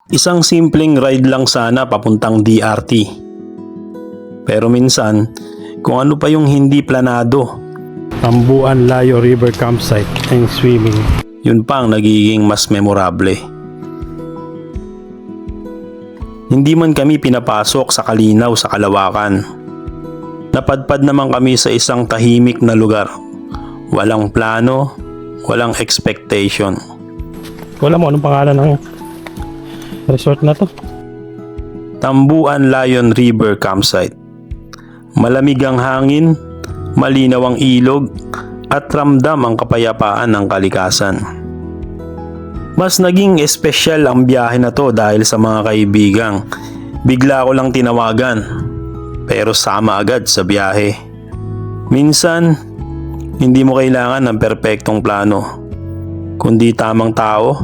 Isang simpleng ride lang sana papuntang DRT. Pero minsan, kung ano pa yung hindi planado, Tambuan Layo River Campsite and Swimming. yun pa ang nagiging mas memorable. Hindi man kami pinapasok sa kalinaw sa kalawakan. Napadpad naman kami sa isang tahimik na lugar. Walang plano, walang expectation. Wala mo anong pangalan ng resort na to? Tambuan Lion River Campsite. Malamig ang hangin, malinaw ang ilog, at ramdam ang kapayapaan ng kalikasan. Mas naging espesyal ang biyahe na to dahil sa mga kaibigang bigla ko lang tinawagan, pero sama agad sa biyahe. Minsan, hindi mo kailangan ng perpektong plano, kundi tamang tao,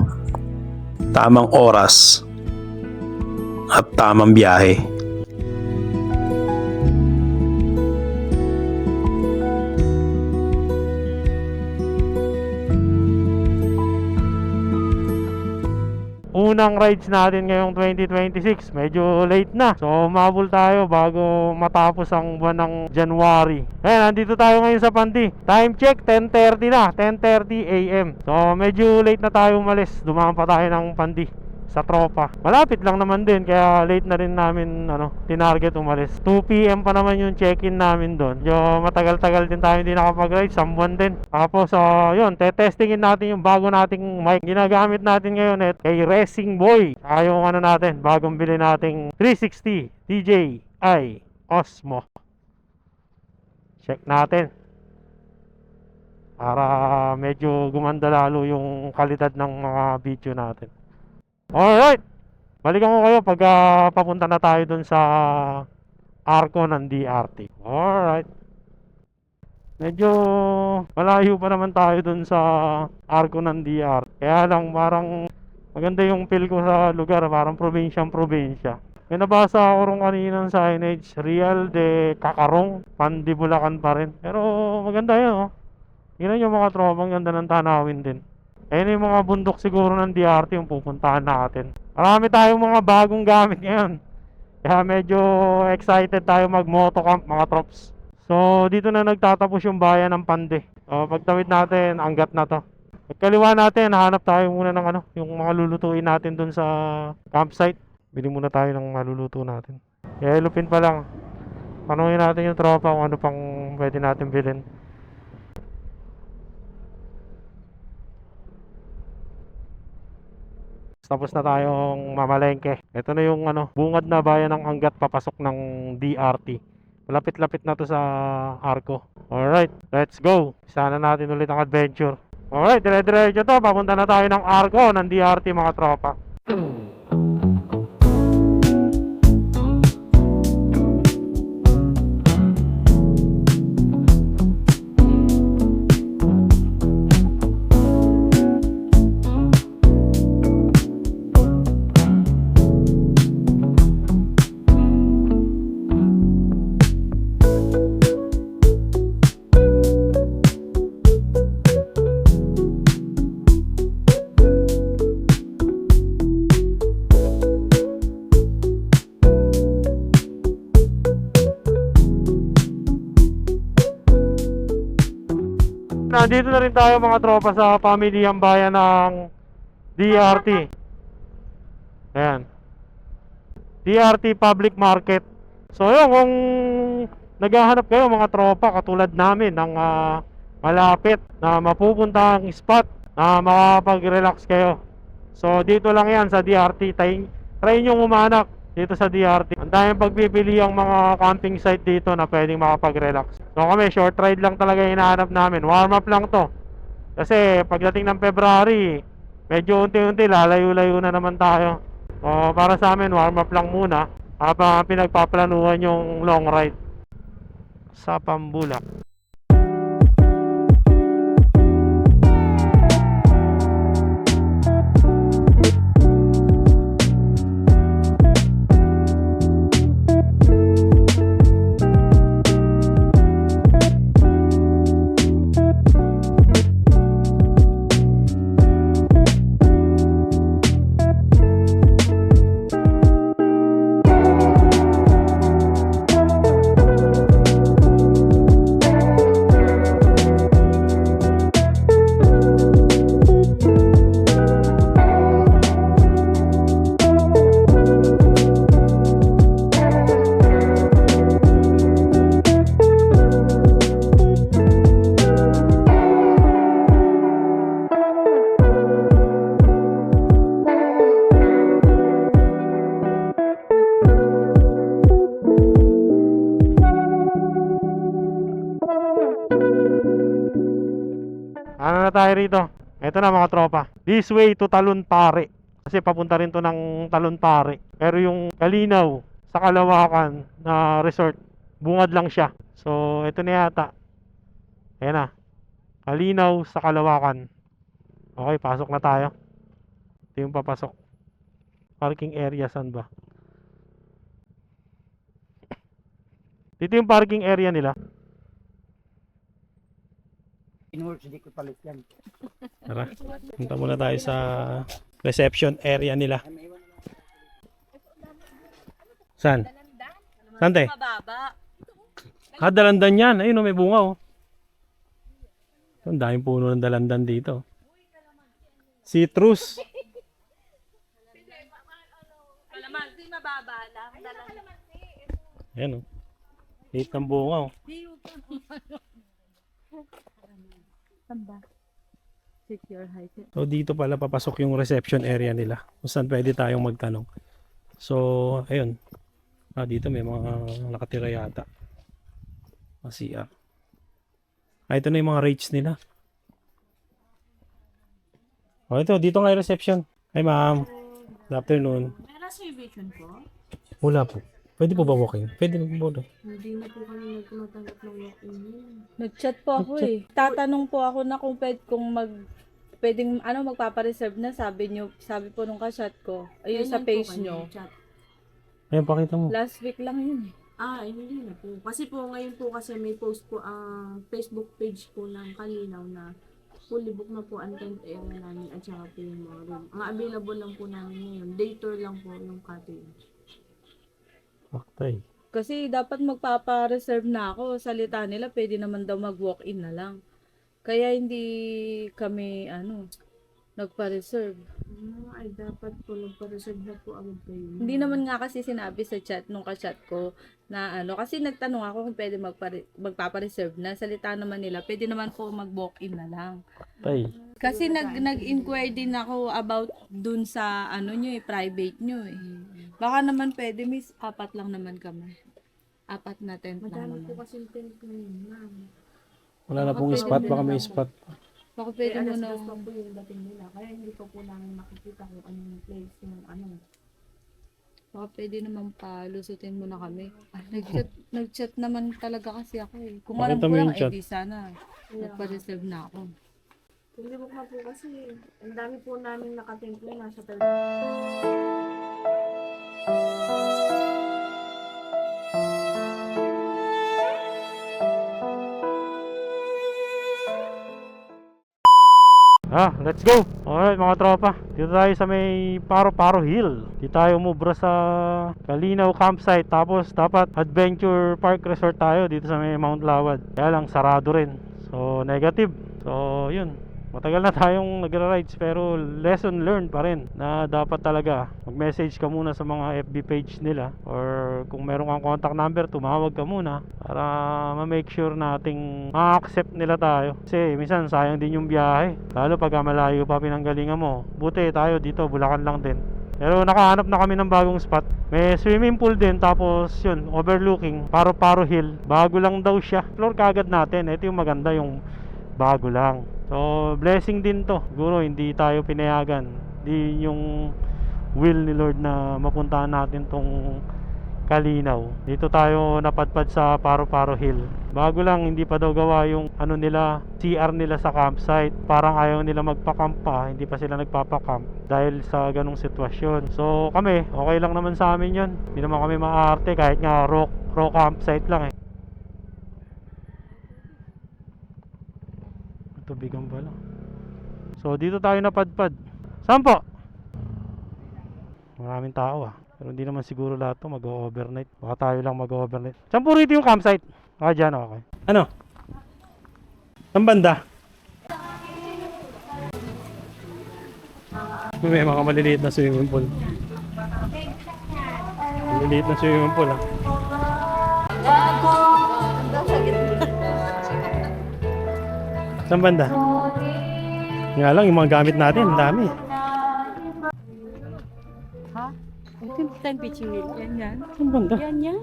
tamang oras, at tamang biyahe. Unang rides natin ngayong 2026, medyo late na. So umabol tayo bago matapos ang buwan ng January. Ayan, nandito tayo ngayon sa Pandi. Time check, 10:30 na, 10:30 AM. So medyo late na tayo umalis. Dumaan pa tayo ng Pandi sa tropa. Malapit lang naman din, kaya late na rin namin tinarget umalis. 2 PM pa naman yung check-in namin doon. Yung matagal-tagal din tayo hindi nakapag-ride, sambuan din. Tapos yun, testingin natin yung bago nating mic. Ginagamit natin ngayon kay Racing Boy. Saka yung natin, bagong bili nating 360 DJI Osmo. Check natin para medyo gumanda lalo yung kalidad ng mga video natin. Alright, balikan ko kayo pag papunta na tayo dun sa Arco ng DRT. Alright, medyo malayo pa naman tayo dun sa Arco ng DRT. Kaya lang parang maganda yung feel ko sa lugar, parang probinsyang-probinsya. May nabasa ako rin kaninang signage, Real de Cacarong, Pandi Bulacan pa rin. Pero maganda yun, Tingnan yung mga tropa, ang ganda ng tanawin din. Ayun yung mga bundok siguro ng DRT yung pupuntahan natin. Marami tayong mga bagong gamit ngayon, kaya medyo excited tayo mag motocamp mga trops. So dito na nagtatapos yung bayan ng Pandi. So pagtawid natin, anggat na to. Pagkaliwa natin, hanap tayo muna ng yung mga lulutuin natin dun sa campsite. Bili muna tayo ng maluluto natin. Kaya lupin pa lang, tanungin natin yung tropa kung ano pang pwede natin bilhin. Tapos na tayong mamalengke. Ito na yung bungad na bayan ng Angat papasok ng DRT. Malapit-lapit na to sa Arco. Alright, let's go. Sana natin ulit ang adventure. Alright, dire-diretso to. Papunta na tayo ng Arco ng DRT mga tropa. Nandito na rin tayo mga tropa sa pamilyang bayan ng DRT. Ayan, DRT Public Market. So yun, kung naghahanap kayo mga tropa katulad namin ng malapit na mapupuntang spot na makapag-relax kayo, so dito lang yan sa DRT. Try nyo umanak dito sa DRT. Ang daming pagpipili ang mga camping site dito na pwedeng makapag-relax. So kami, short ride lang talaga hinahanap namin. Warm up lang to. Kasi pagdating ng February, medyo unti-unti lalayo-layo na naman tayo. So para sa amin, warm up lang muna habang pinagpaplanuhan yung long ride sa Pambulak. tayo rito. Ito na mga tropa. This way to Talon Pare. Kasi papunta rin to ng Talon Pare. Pero yung Kalinaw sa Kalawakan na resort, bungad lang siya. So, ito na yata. Ayan na. Kalinaw sa Kalawakan. Okay, pasok na tayo. Ito yung papasok. Parking area, saan ba? Dito yung parking area nila. Hindi ko palit yan. Tara, punta muna tayo sa reception area nila. Saan? Saan te? Mababa. Dalandan yan. Ayun, may bunga oh. Ang daming puno ng dalandan dito. Citrus. Kalamansi mababa lang. Ayan oh. Hit ng bunga oh. Tamba. Secure height. So dito pala papasok yung reception area nila. Kung saan pwede tayong magtanong. So, ayun. Dito may mga nakatira yata. CR. Ito na yung mga rates nila. Ito, dito nga yung reception. Hi ma'am. Good afternoon. May reservation po? Wala po. Pwede po ba walking? Pwede po ba? Hindi na po kami nagtumatanggap ng walk-in. Nag-chat po ako eh. Tatanong po ako na kung pwedeng magpapareserve na, sabi po nung ka-chat ko. Ayun sa page nyo. Ayun, pakita mo. Last week lang yun eh. Hindi na po. Kasi po, ngayon po kasi may post po ang Facebook page po ng Kalinaw na fully book na po ang tent area namin at saka po yung mga room. Ang available lang po namin ngayon, day tour lang po yung cottage. Paktay. Kasi dapat magpapa-reserve na ako. Salita nila, pwede naman daw mag-walk-in na lang. Kaya hindi kami, nagpa-reserve. Ay, dapat po nagpa-reserve na po agad kayo. Hindi naman nga kasi sinabi sa chat, nung ka-chat ko, na kasi nagtanong ako kung pwede magpapa-reserve na. Salita naman nila, pwede naman po mag-walk-in na lang. Tay. Kasi nag-inquire din ako about dun sa, private nyo eh. Baka naman pwede, miss, 4 lang naman kami. 4 na tent lang Madami po naman. kasi tent ngayon, ma'am. Wala na pong spot. Baka may spot. Baka Pwede pwede mo alas na, dos pa po yung dating nila. Kaya hindi pa po namin makikita kung anong place yung baka pwede naman palusutin mo na kami. Nag-chat naman talaga kasi ako eh. Kung alam Pakita ko mo lang, yung chat. di sana. Nagpa-reserve na ako. Hindi book na po kasi. Ang dami po namin nakatent po nasa Let's go! Alright mga tropa, dito tayo sa may Paro-Paro Hill. Dito tayo umubra sa Kalinaw campsite. Tapos dapat Adventure Park Resort tayo dito sa may Mount Lawad. Kaya lang sarado rin. So negative. So yun, matagal na tayong nagra-rides pero lesson learned pa rin na dapat talaga mag-message ka muna sa mga FB page nila, or kung meron kang contact number, tumawag ka muna para ma-make sure nating ma-accept nila tayo. Kasi minsan sayang din yung biyahe, lalo pag malayo pa pinanggalingan mo. Buti tayo dito, Bulacan lang din. Pero nakahanap na kami ng bagong spot. May swimming pool din, tapos yun, overlooking Paro-Paro Hill. Bago lang daw siya. Floor kagad natin. Ito yung maganda, yung bago lang. So blessing din to. Siguro hindi tayo pinayagan. Hindi yung will ni Lord na mapuntahan natin tong Kalinaw. Dito tayo napadpad sa Paro-Paro Hill. Bago lang, hindi pa daw gawa yung CR nila sa campsite. Parang ayaw nila magpa-camp pa. Hindi pa sila nagpapa-camp dahil sa ganong sitwasyon. So kami, okay lang naman sa amin yun. Hindi naman kami maarte kahit nga raw campsite lang eh. Tubigan pala. So dito tayo napadpad. Saan po? Maraming tao pero hindi naman siguro lahat to mag-overnight. Baka tayo lang mag-overnight. Saan po rito yung campsite? Dyan, okay. Ano? Saan banda? May mga maliliit na swimming pool. Maliliit na swimming pool Saan banda? Nga lang, yung mga gamit natin, ang dami. Ha? Ito yung time pitching wheel. Yan. Saan banda? Yan.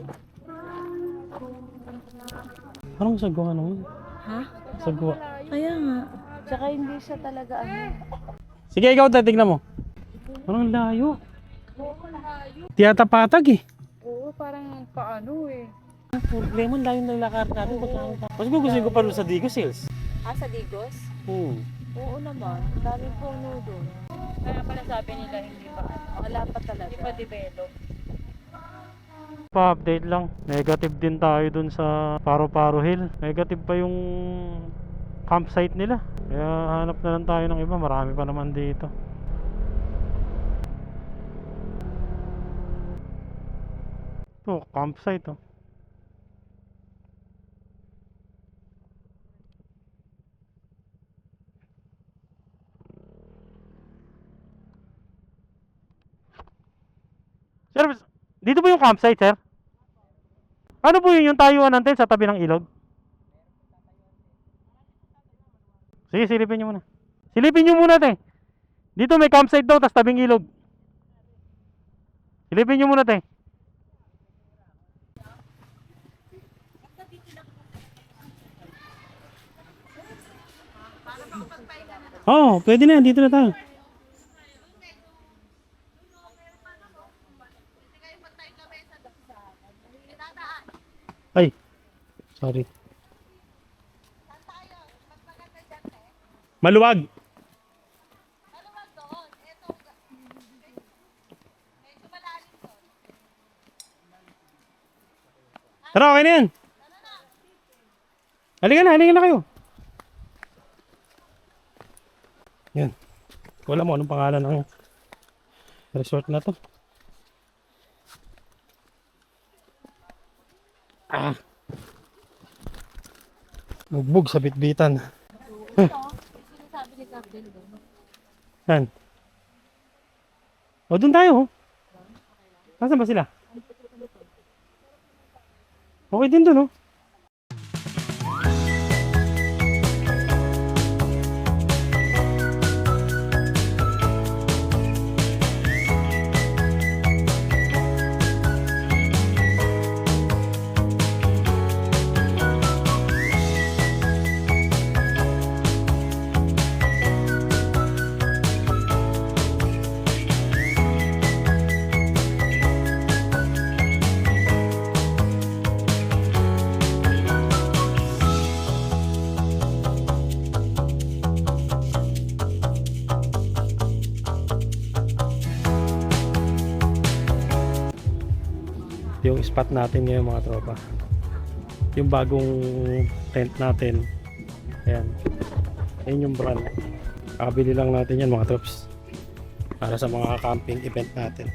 Anong sagwa naman? Ha? Sagwa. Kaya nga. Tsaka hindi siya talaga ano. Sige, ikaw tignan mo. Parang layo. Tiyata patag eh. Oo, parang paano eh. Problema, layo ng lakar natin. Mas gugustuhin ko pa rin sa Digos Hills. Ah, sa Digos? Oo naman. Ang daming puno doon. Kaya pala sabi nila hindi pa ano. Wala pa talaga. Hindi pa develop. Pa-update lang. Negative din tayo dun sa Paro-Paro Hill. Negative pa yung campsite nila. Kaya hanap na lang tayo ng iba. Marami pa naman dito. Ito, campsite oh. Sir, dito po yung campsite, sir? Ano po yun yung tayuan natin sa tabi ng ilog? Sige, silipin nyo muna. Silipin nyo muna, te. Dito may campsite daw, tas tabing ilog. Silipin nyo muna, te. Oo, pwede na. Dito na tayo. Ay, sorry. Maluwag. Tara, okay na yan. Halika na kayo. Yan. Wala mo anong pangalan ng resort na to. Bugbog sa bitbitan. Sinasabi ni Captain doon. Yan. O, doon tayo. Nasaan ba sila? Okay din doon, oh. Yung spot natin ngayon mga tropa, yung bagong tent natin. Ayan, ayun yung brand. Kakabili lang natin yan mga trops para sa mga camping event natin.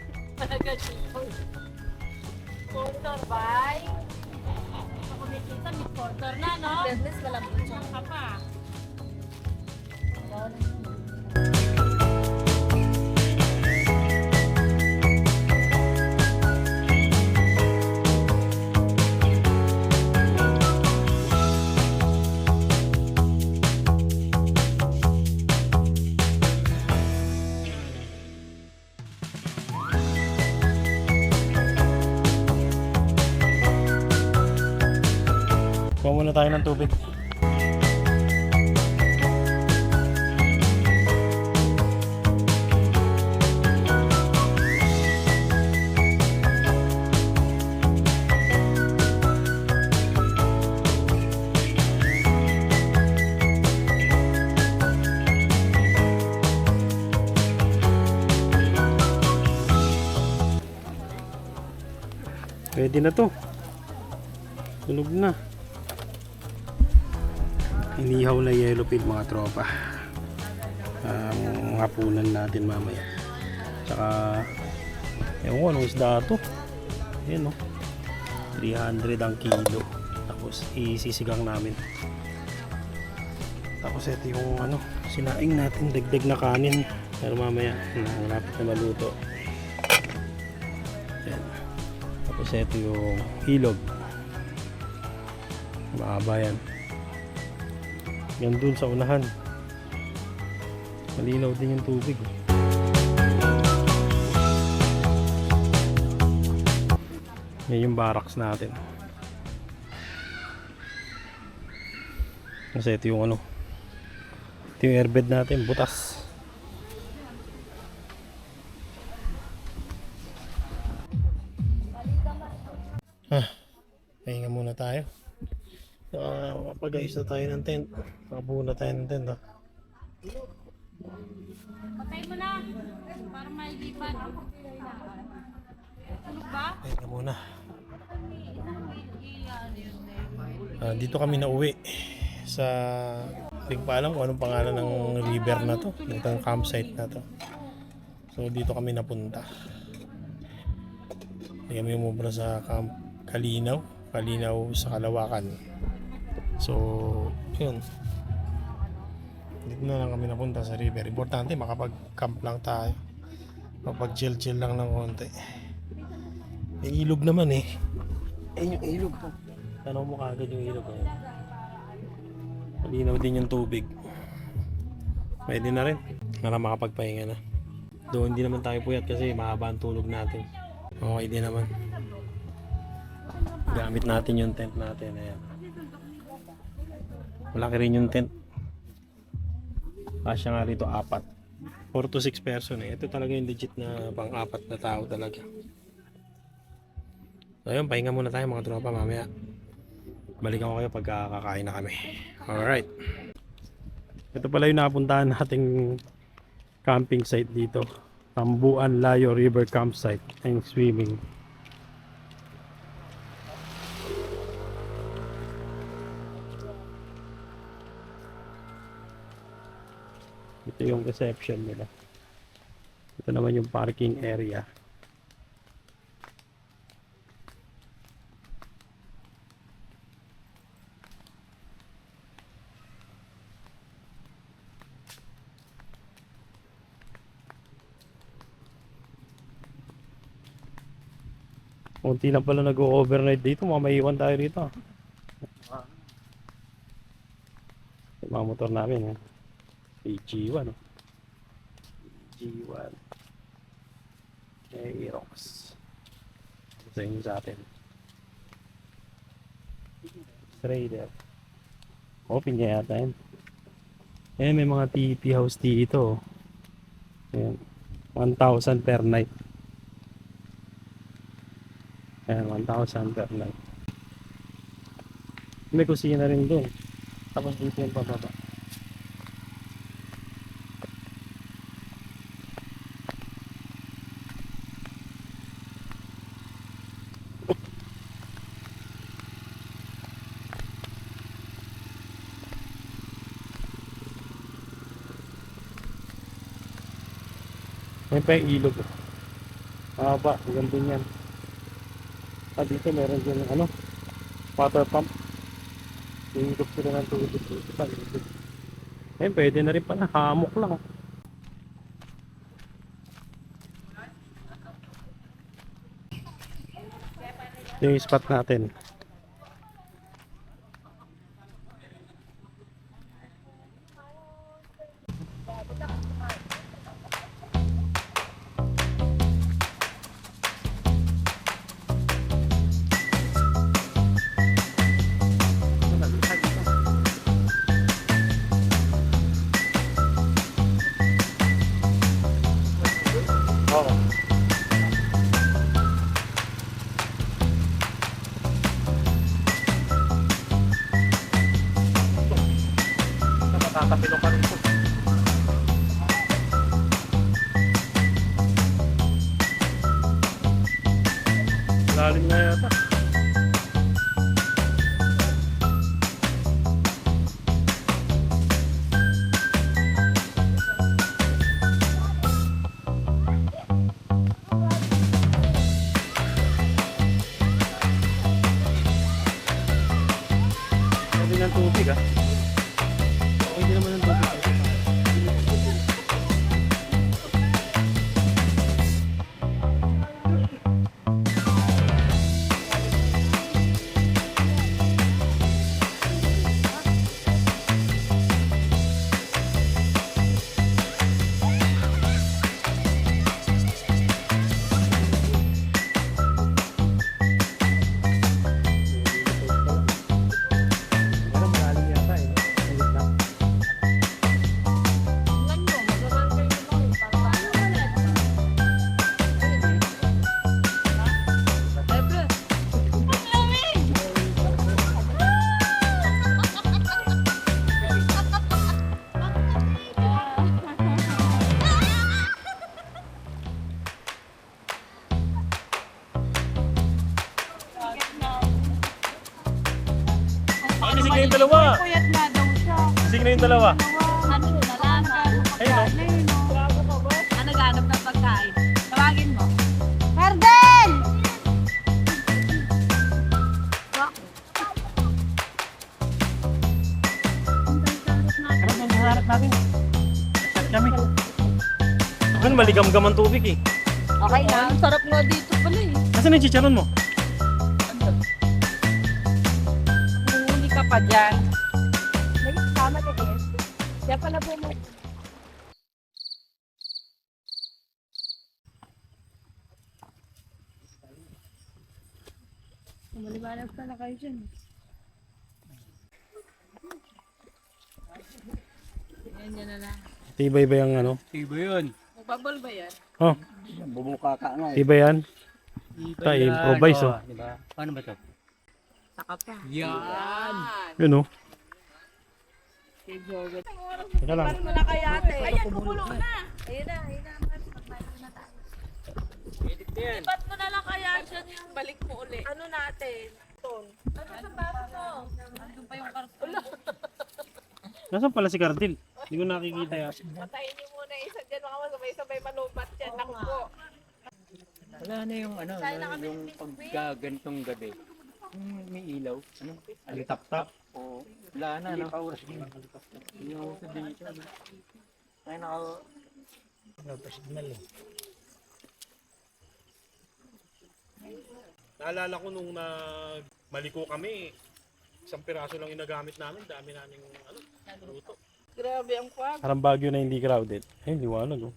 Sponsor by? Ako may kita, may sponsor na, no? Business, malambot siya ka pa. Kuha muna tayo ng tubig. Pwede na to. Sunog na. Inihaw na yellow pig mga tropa. Ang hapunan natin mamaya. Tsaka ewan ko anong isda to. Ayan o. 300 ang kilo. Tapos isisigang namin. Tapos ito yung ano, sinaing natin, dagdag na kanin. Pero mamaya malapit na maluto. Ayan. Tapos ito yung ilog. Mahaba yan. Yan dun sa unahan. Malinaw din yung tubig. Yan yung barracks natin. Kasi ito yung ano, Ito yung airbed natin, butas. Pahinga muna tayo. Mapag-ayos na tayo ng tent. Makabuo na tayo ng tent. Patay mo na! Para malipan. Tulog ba? Pahinga muna. Dito kami nauwi sa, hindi ko pa alam kung anong pangalan ng river na to, itong campsite na to. So dito kami napunta. Hindi kami umubra sa Camp Kalinaw sa Kalawakan. So yun, dito na lang kami napunta sa river. Importante makapag-camp lang tayo, makapag-chill lang ng konti. May ilog naman eh. Ayun yung ilog po. Tanaw mo kagad yung ilog. Malinaw din yung tubig. Pwede na rin para makapagpahinga na. Doon hindi naman tayo puyat kasi mahaba ang tulog natin. Okay din naman. Gamit natin yung tent natin. Ayan. Malaki rin yung tent. Kasya nga rito 4. 4 to 6 person eh. Ito talaga yung legit na pang-4 na tao talaga. So ayun, pahinga muna tayo mga tropa mamaya. Balikan ko kayo pagka kakain na kami. Alright. Ito pala yung napuntahan nating camping site dito. Tambuan Layo River Campsite and Swimming. Ito yung reception nila. Ito naman yung parking area. Kunti lang pala nag-overnight dito, mamaiwan tayo rito. Yung mga motor namin, AG1. AG1. Aerox. Ito yung sa atin. Raider. Open niya yata yun. Eh, may mga TP house dito. Ayan. 1,000 per night. Ayan, 1,000 per night. May kusina rin doon. Tapos dito yung pababa. May pa yung ilog. Mahaba, ganda yan. Dito meron din water pump. Ilog sila ng tubig dito. Pwede na rin pala, hamok lang. Ito yung spot natin. Tatapilok ka rito. Lalim na yata. Pwede ng tubig ah. Hindi naman ang tubig. Pero malalim yata eh. na yung dalawa. Puyat nga daw siya. Gising na yung dalawa. Ano siya nalaman? Ayun o. Naghanap ng pagkain. Tawagin mo. Marden! Ano ang harap natin? Chat kami. Doon maligam-gam ang tubig eh. Okay na. Ang sarap nga dito pala eh. Nasaan yung chicharon mo? Huli ka pa dyan. Nagkasama ka din. Kaya pala po mo. Maliwanag pa na kayo dyan. Yan na lang. Tibay ba yung ano? Iba yun. Magbabol ba yan? Oh, Bumuka ka nga eh. tibay yan. Iba Tayo, improvise, oh. Diba? Paano ba to? Saka pa. Yan. Yun o. Kay Jorgen. Teka lang. Mo na kaya ate. Ayan, kumulo na. Ayun na, ayun na. Magbayad na tayo. Edit yan. Ibat mo na lang kaya dyan yung balik mo uli. Ano natin? Ton. Ano sa baso mo? Andun pa yung karton. Nasaan pala si Cardil? Hindi ko nakikita yan. Patayin niyo muna isa dyan. Baka masabay-sabay malubat yan. Naku po. Wala na yung ano, yung pagkagantong gabi. Yung may ilaw. Ano? Alitap-tap. O, wala na, no? Yung sa dito. Ay, naka... Naalala ko nung maliko kami, isang piraso lang yung nagamit namin, dami namin luto. Grabe ang kwag. Parang Baguio na hindi crowded. Eh, liwanag oh.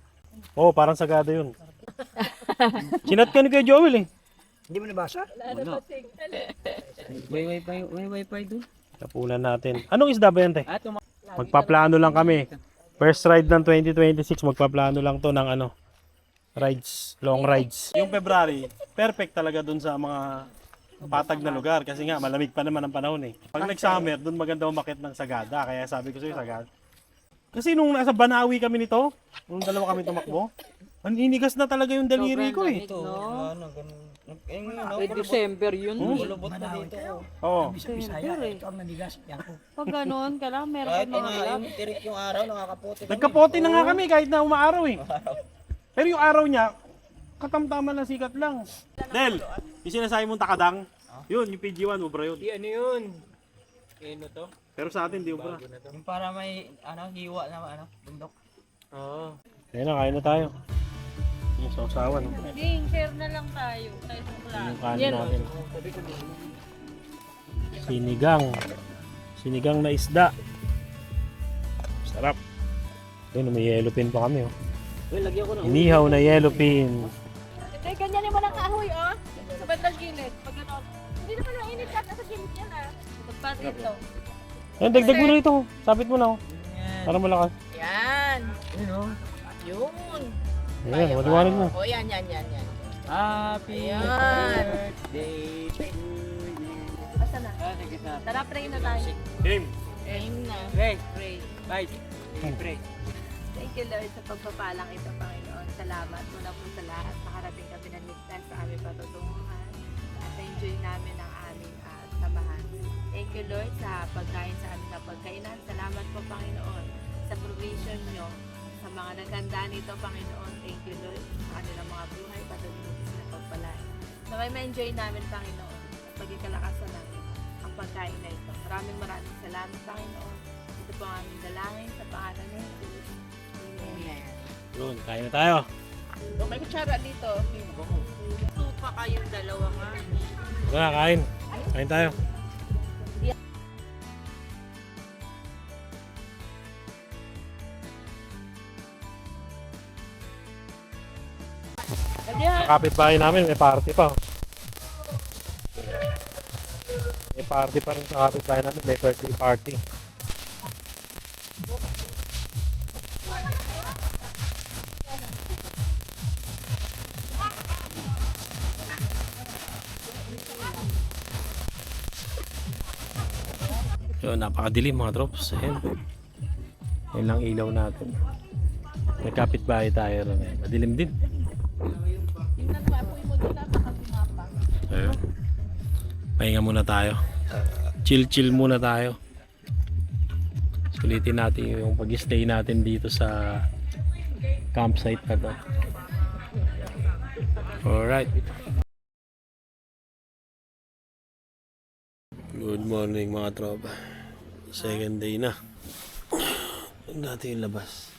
Oo, parang sagada yun. Sinat ka ni Kuya Joel eh. Hindi mo nabasa? Wala na signal eh. May wifi doon. Tapunan natin. Anong isda ba yan, te? At Magpaplano lang kami. First ride ng 2026, magpaplano lang to ng ano, rides, long rides. Yung February, perfect talaga dun sa mga patag na lugar kasi nga malamig pa naman ang panahon eh. Pag nag-summer, dun maganda umakit ng Sagada, kaya sabi ko sa'yo Sagada. Kasi nung nasa Banawi kami nito, nung dalawa kami tumakbo, maninigas na talaga yung daliri ko eh. Eh, December yun. Bulubot na dito. Oo. December eh. Ito ang nanigas. Yan ko. Pag gano'n, kailangan meron ka mga alam. Tirik yung araw, nakakaputi. Nagkapote na nga kami kahit na umaaraw eh. Pero yung araw niya, katamtaman ng sikat lang. Del, yung sinasabi mong takadang, yun, yung PG1, ubra yun. Ano yun? Ano to? Pero sa atin, di ubra. Yung para may hiwa na bundok. Oo. Ayun na, kain na tayo. Yung sausawan. Ging, share na lang tayo. Tayo sa plan. Yung kanin natin. Sinigang. Sinigang na isda. Sarap. Ayun, may yellow pin pa kami. Oh. Well, lagyan ko na. Inihaw na yellow pin. Hindi, ganyan mo ng kahoy, oh. Sa bandang gilid. Pag gano'n. Hindi naman ang init ka sa gilid yan, ah. Pagpat ito. Ayun, dagdag mo na ito. Sabit mo na. Oh. Para malakas. Yan. Ano? Yun. Ayan, maliwanag mo. O, yan. Happy Ayan. birthday to you. Basta na. Sige na. Tara, pray na tayo. Game. Aim na. Pray. Pray. Bye. Pray. Thank you, Lord, sa pagpapalang ito, Panginoon. Salamat muna po sa lahat. Nakarating kami ng ligtas sa aming patutunguhan at enjoy namin ang aming samahan. Thank you, Lord, sa pagkain sa aming napagkainan. Salamat po, Panginoon, sa provision nyo, sa mga naghanda nito, Panginoon. Thank you, Lord, sa kanilang mga buhay, patuloy mo sa pagpalain. So, may ma-enjoy namin, Panginoon, at pagkikalakasan namin ang pagkain na ito. Maraming salamat, Panginoon. Ito po ang aming dalangin sa pangalan ni Jesus. Amen. Yun, kain na tayo. May kutsara dito. Supa kayong dalawa nga. Tara, kain. Kain tayo. Sa kapitbahay namin, may party pa. May party pa rin sa kapitbahay namin, may birthday party. Yun, napakadilim mga drops. Ayan. Yan lang ilaw natin. May kapitbahay tayo rin. Madilim din. Ayun. Pahinga muna tayo. Chill muna tayo. Ulitin natin yung pag-stay natin dito sa campsite na to. Alright. Good morning mga tropa. Second day na. Huwag natin yung labas.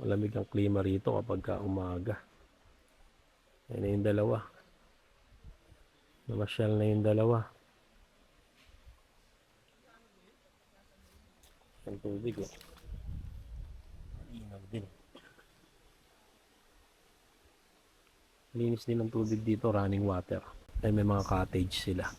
Malamig ang klima rito kapag umaga. Ayun na yung dalawa. Namasyal na yung dalawa. Ang tubig oh. Inaw din. Linis din ang tubig dito, running water. Ay may mga cottage sila.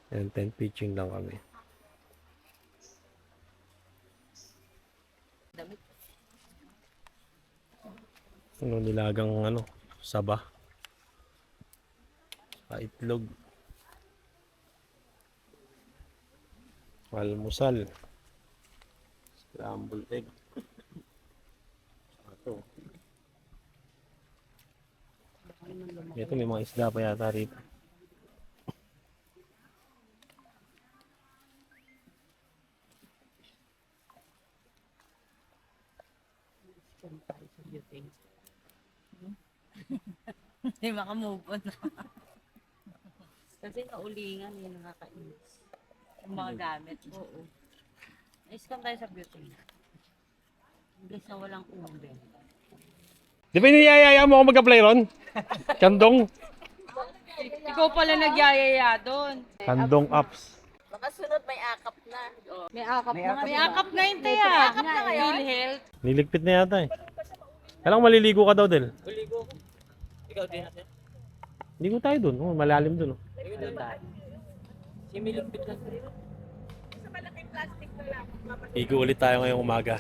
And tent pitching lang kami. Ano nilagang saba. Itlog. Almusal. Scrambled egg. Ito may mga isda pa yata rito. Hindi makamove on. Kasi naulingan yung nakakainis. Yung mga gamit. Oo. Iskan tayo sa beauty. Imbes na walang ube. Di ba niyayaya mo ako mag-apply ron? Kandong? Ikaw pala nagyayaya doon. Kandong apps. Baka sunod may akap na. May akap na. May akap na yun tayo. May akap na kayo? PhilHealth. Niligpit na yata eh. Kailangan maliligo ka daw, Del. Uligo. Ikaw din natin. Ligo tayo dun. Oh, malalim dun. Oh. Ligo doon tayo. Similipit lang. Ligo ulit tayo ngayong umaga.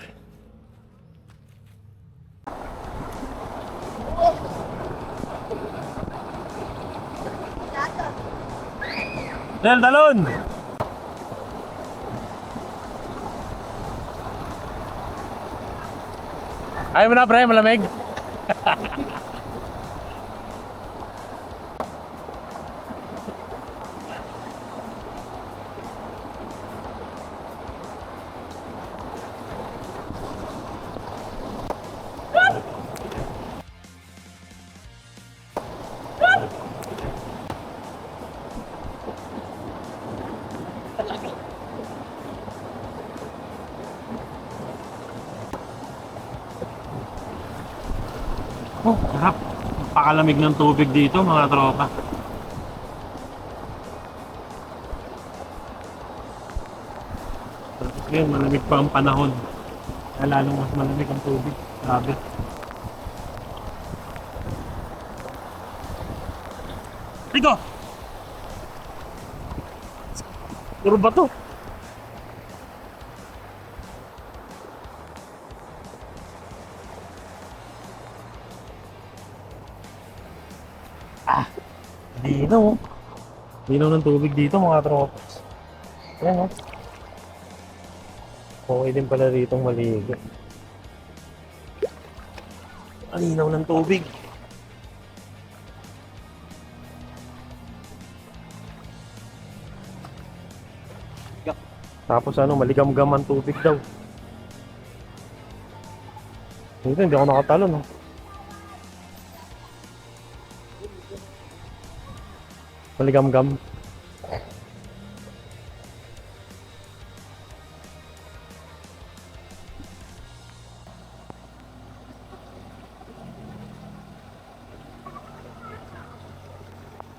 Del, talon! Ayaw mo na, pre, malamig. Napakalamig ng tubig dito mga tropa. Tapos ngayon, malamig pa ang panahon. Kaya lalong mas malamig ang tubig. Grabe. Rico! Puro bato. Linaw. Linaw ng tubig dito mga tropas. Ayan o. Okay din pala rito maligo. Ang linaw ng tubig. Tapos ano, maligam-gam ang tubig daw. Dito hindi ako nakatalon no. Maligam-gam.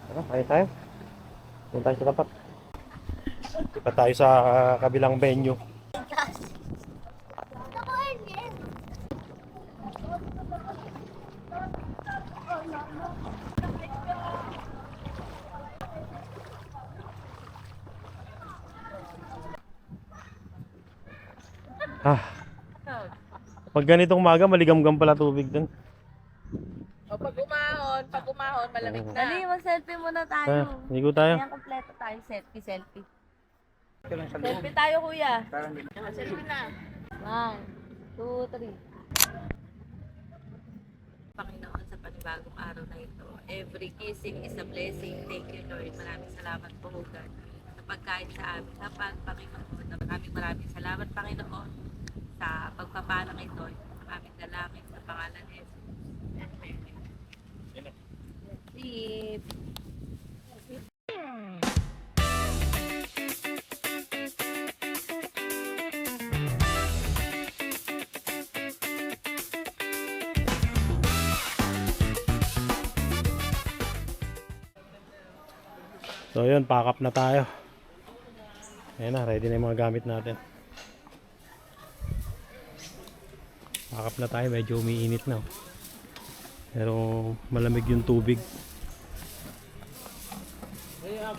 Tara, kaya tayo. Doon tayo sa tapat. Iba tayo sa kabilang venue. Pag ganitong umaga, maligam-gam pala tubig dun. O, pag umahon, malamig na. Dali, mag-selfie muna tayo. Ligo tayo. Ayan, kompleto tayo. Selfie. Selfie tayo, kuya. Selfie na. 1, 2, 3. Panginoon, sa panibagong araw na ito. Every kissing is a blessing. Thank you, Lord. Maraming salamat po, God. Sa pagkain sa amin. Dapat, Panginoon. Maraming salamat, Panginoon. Sa pagpapalang ito. Sa aming dalangin sa pangalan ni Jesus. Sip. So yun, pack up na tayo. Ayan na, ready na yung mga gamit natin. Pack up na tayo, medyo umiinit na. Pero malamig yung tubig. Ayan,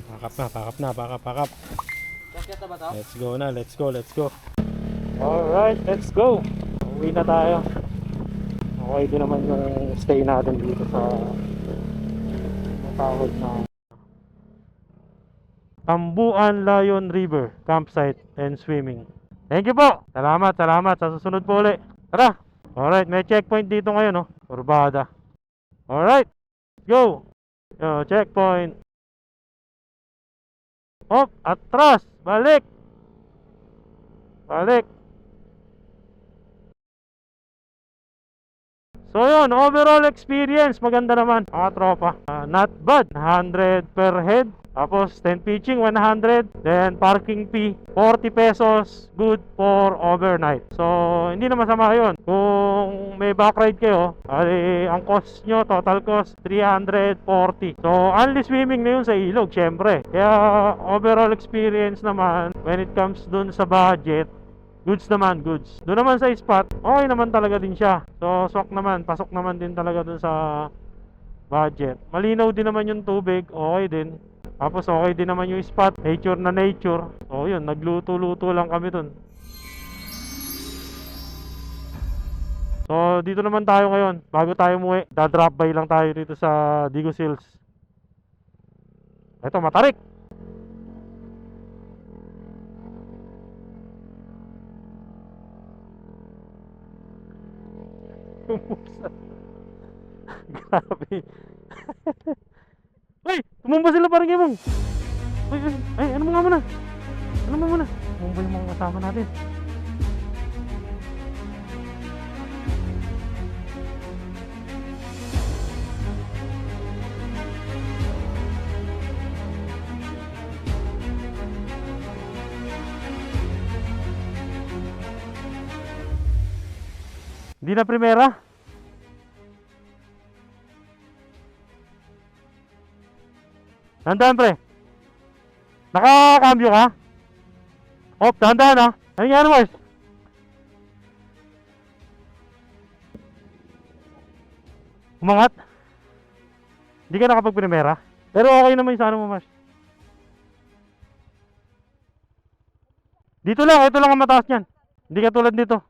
pack up. Let's go. Alright, let's go. Uwi na tayo. Okay din naman yung stay natin dito sa tawag na Tambuan Lion River Campsite and Swimming. Thank you po. Salamat. Sa susunod po ulit. Tara. Alright, may checkpoint dito ngayon, no? Kurbada. Alright. Go. Checkpoint. Hop, atras. Balik. So yun, overall experience, maganda naman mga tropa. Not bad, 100 per head. Tapos 10 pitching, 100. Then parking fee, 40 pesos. Good for overnight. So hindi na masama yun. Kung may back ride kayo, ang cost nyo, total cost, 340. So only swimming na yun sa ilog, syempre. Kaya overall experience naman, when it comes dun sa budget, goods naman, goods. Doon naman sa spot, okay naman talaga din siya. So, pasok naman din talaga doon sa budget. Malinaw din naman yung tubig, okay din. Tapos okay din naman yung spot, nature na nature. So, yun, nagluto-luto lang kami doon. So, dito naman tayo ngayon. Bago tayo umuwi, da-drop by lang tayo dito sa Digos Hills. Ito, Matarik! Grabe. Ay, tumumba sila parang gamong. Ay, ano mo nga muna? Tumumba yung mga kasama natin. Hindi na primera. Dahan-dahan, pre. Nakakambyo ka? Op, dahan-dahan ha. Ano yan, Mars? Umangat? Hindi ka nakapag-primera? Pero okay naman yung sa ano mo, Mars. Dito lang, ito lang ang mataas niyan. Hindi ka tulad dito.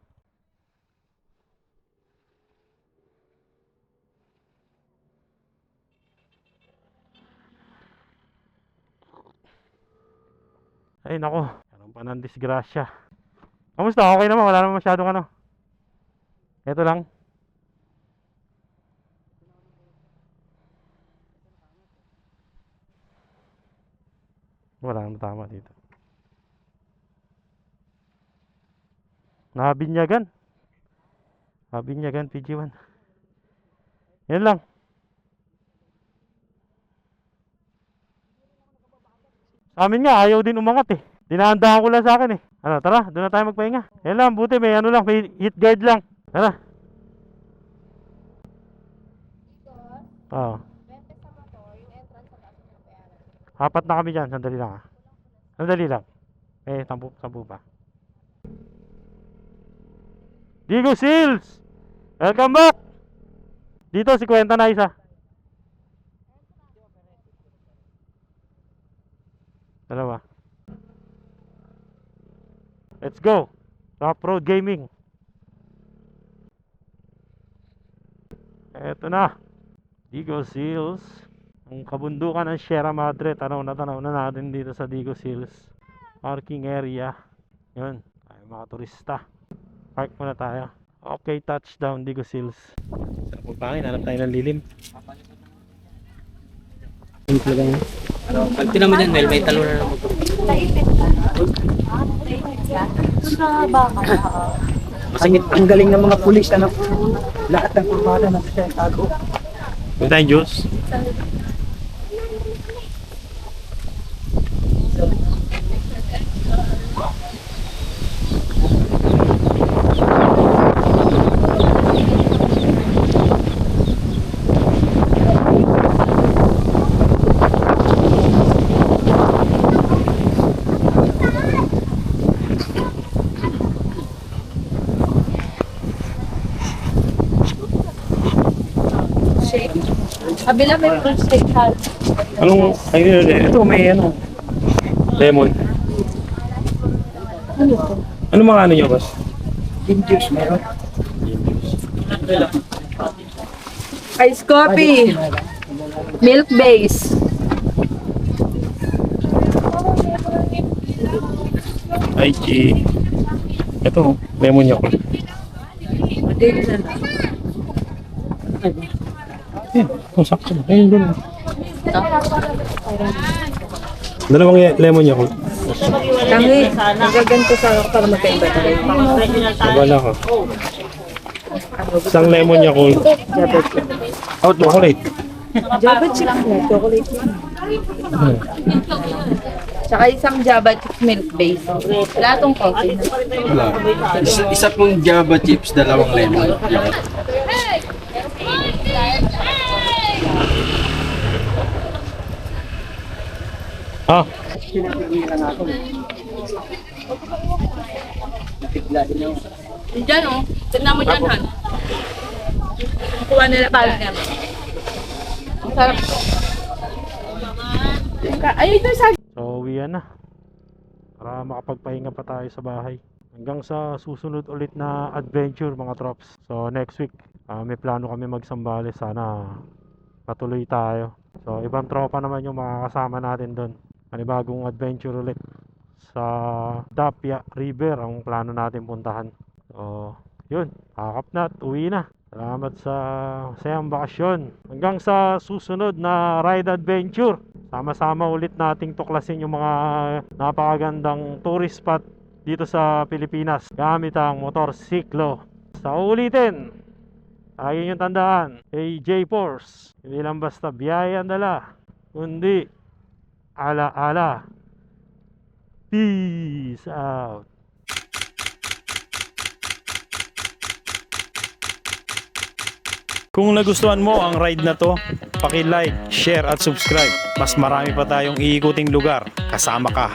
Ay nako, karoon pa ng disgrasya. Kamusta? Okay naman, wala naman masyadong ano. Ito lang. Wala nang tama dito. Nabinyagan. Nabinyagan PG1. Yan lang. Sa amin nga, ayaw din umangat eh. Dinahandahan ko lang sa akin eh. Ano, tara, doon na tayo magpahinga. Yan lang, buti may ano lang, may heat guard lang. Tara. Oo. Apat na kami dyan, sandali lang ah. Sandali lang. Eh, sampu pa. Digo Seals! Welcome back! Dito, si Kwenta na isa. Dalawa. Let's go! Top Road Gaming. Eto na. Digo Seals. Ang kabundukan ng Sierra Madre. Tanaw na natin dito sa Digo Seals. Parking area. Yun. Ay, mga turista. Park muna tayo. Okay, touchdown Digo Seals. Sarap magpangin. Hanap tayo ng lilim. Pag tinan mo dyan, Mel, may talo na naman. Masingit ang galing ng mga pulis, ano? Lahat ng kurbada na siya tago. May tayong juice. Kabila may fruit steak hal. Anong, ito may ano, lemon. Ano mga ano nyo, boss? Gin juice meron. Ice coffee. Milk base. IG. Ito, lemon nyo. Oh, sakto. Ayun doon. Dalawang lemon nyo. Tangi. Nagaganto sa para magkaiba tayo. Wala ka. Isang lemon nyo. Oh, chocolate. Java chip na. Chocolate yan. Tsaka isang Java chip milk base. Wala tong coffee. Isa pong Java chips, dalawang lemon. Ah, Diyan oh. Tignan mo dyan, Han. Kuha nila pala niya. Ang sarap. Ay, ito sa... so uwian na. Para makapagpahinga pa tayo sa bahay. Hanggang sa susunod ulit na adventure mga trops. So next week, may plano kami magsambales. Sana patuloy tayo. So ibang tropa naman yung makakasama natin doon. Panibagong adventure ulit sa Dapia River ang plano natin puntahan. So yun, pakap na at uwi na. Salamat sa sayang bakasyon. Hanggang sa susunod na ride adventure. Sama-sama ulit nating tuklasin yung mga napakagandang tourist spot dito sa Pilipinas gamit ang motorsiklo. Sa ulitin, lagi yung tandaan, AJ Force, hindi lang basta biyaya ang dala, kundi ala-ala. Peace out. Kung nagustuhan mo ang ride na to, Paki-like, share at subscribe. Mas marami pa tayong iikuting lugar. Kasama ka.